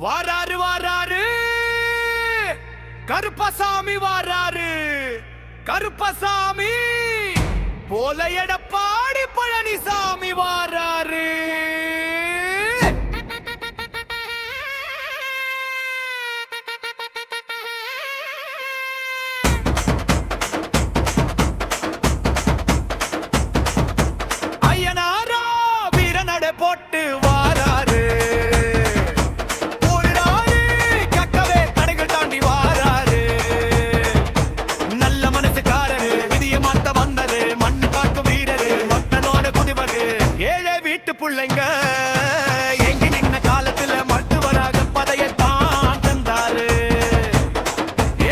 வாராரு வாராரு கருப்பசாமி வாராரு. கருப்பசாமி போல எடப்பாடி பழனிசாமி வாராரு. ஐயனாரா வீரநடை போட்டு வாராரு. ஒரு நாள் கக்கவே தடைகள் தாண்டி வாராரு. நல்ல மனசுக்காரரு, விதிய மாத்த வந்தது, மண்ணு காக்கும் வீரரு, மக்களோட குடிமகு. ஏழை வீட்டு பிள்ளைங்க எங்கி நின்ன காலத்துல மருத்துவராக பதையத்தான் தந்தாரு.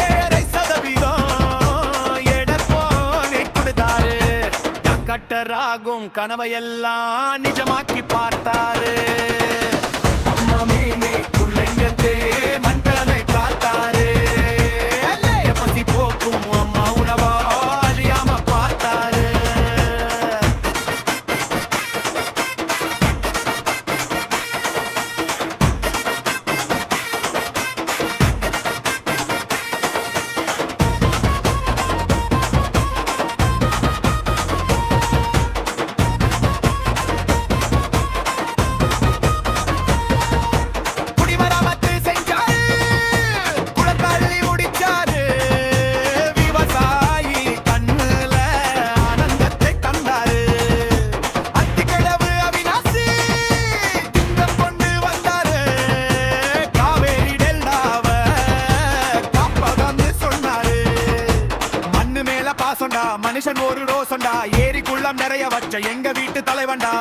7% எடப்பாடி கொடுத்தாரு. கட்டராகும் கனவையெல்லாம் நிஜமாக்கி பார்த்தாரு. அம்மா மீனே பிள்ளைங்கத்தே மண்களை காத்தாரு. பசி போக்கும் அம்மா உணவா அறியாம பார்த்தாரு. குடிமராமத்து செஞ்சாரு, குளத்தள்ளி முடிச்சாரு. விவசாயி கண்ணுல ஆனந்தத்தை கண்டாரு. அத்திக்கிழவு அவிநாசி திட்டம் கொண்டு வந்தாரு. காவேரி டெல்டாவ காப்பகம்னு சொன்னாரு. மண்ணு மேல பாசண்டா, மனுஷன் ஒரு ரோசண்டா, ஏரி குள்ளம் நிறைய வச்ச எங்க வீட்டு தலைவன்டா.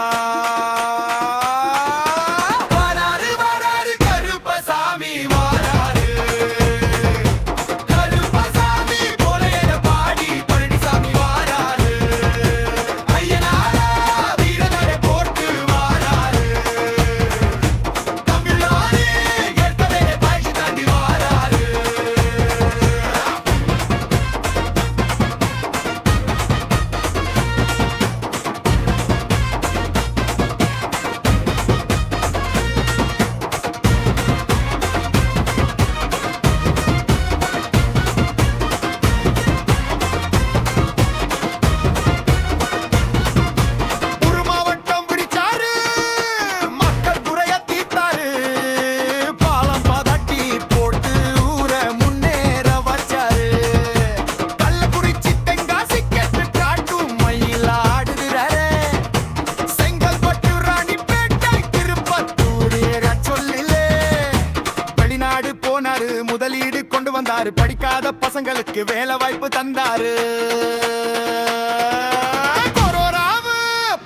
வாராரு வாராரு கருப்பசாமி வாராரு. கருப்பசாமி போல எடப்பாடி பழனிசாமி வாராரு. ஐயனாரா வீரநடை போட்டு வாராரு. தமிழ்நாடு ஏற்கனவே பயிற்சி தாண்டி வாராரு. ஒரு மாவட்டம் பிடிச்சாரு, மக்கள் குறைய தீர்த்தாரு. பாலம் பதட்டி போட்டு ஊர முன்னேற வச்சாரு. கள்ளக்குறிச்சி தென்காசி கெட்டு காட்டும் மயிலாடுகிறாரு. செங்கல்பட்டு ராணிப்பேட்டை திருப்பத்தூர் சொல்லிலே. வெளிநாடு போனாரு, முதலீடு கொண்டு வந்தாரு. படிக்காத பசங்களுக்கு வேலை வாய்ப்பு தந்தாரு. கொரோனாவை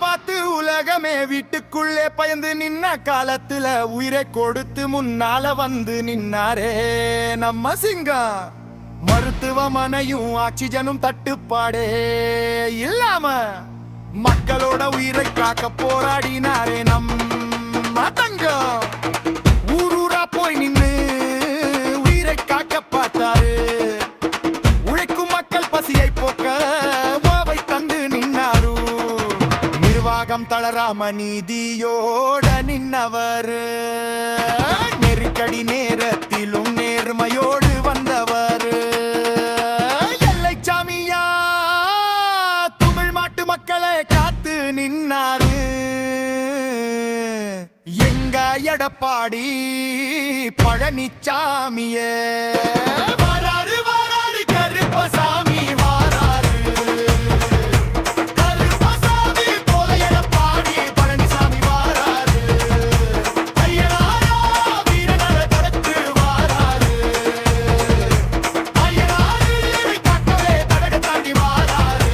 பார்த்து உலகமே வீட்டுக்குள்ளே பயந்து நின்ன காலத்துல உயிரை கொடுத்து முன்னால வந்து நின்னாரே நம்ம சிங்கம். மருத்துவமனையும் ஆக்சிஜனும் தட்டுப்பாடே இல்லாம மக்களோட உயிரை காக்க போராடினாரே நம்ம தங்கம். ஊரூரா போய் நின்னு உயிரை காக்க பார்த்தாரு. உழைக்கும் மக்கள் பசியை போக்க வாவை தந்து நின்னாரு. நிர்வாகம் தளராம நீதியோட நின்னவர். நெருக்கடி நேரத்திலும் நேர்மையோடு வந்தவர். எல்லை சாமியா தமிழ் மாட்டு மக்களை காத்து நின்னாரு. எங்க எடப்பாடி பழனிசாமியே வாராரு வாராரு கருப்பசாமி வாராரு. கருப்பசாமி போல எடப்பாடி பழனிசாமி வாராரு. ஐயனாரா வீரநடை தொடர்ந்து வாராரு. ஐயனாரு கட்டவே தடை தாண்டி வாராரு.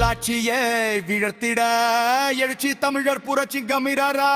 ஆட்சியை வீழ்த்திட எழுச்சி தமிழர் புரட்சி கமிரரா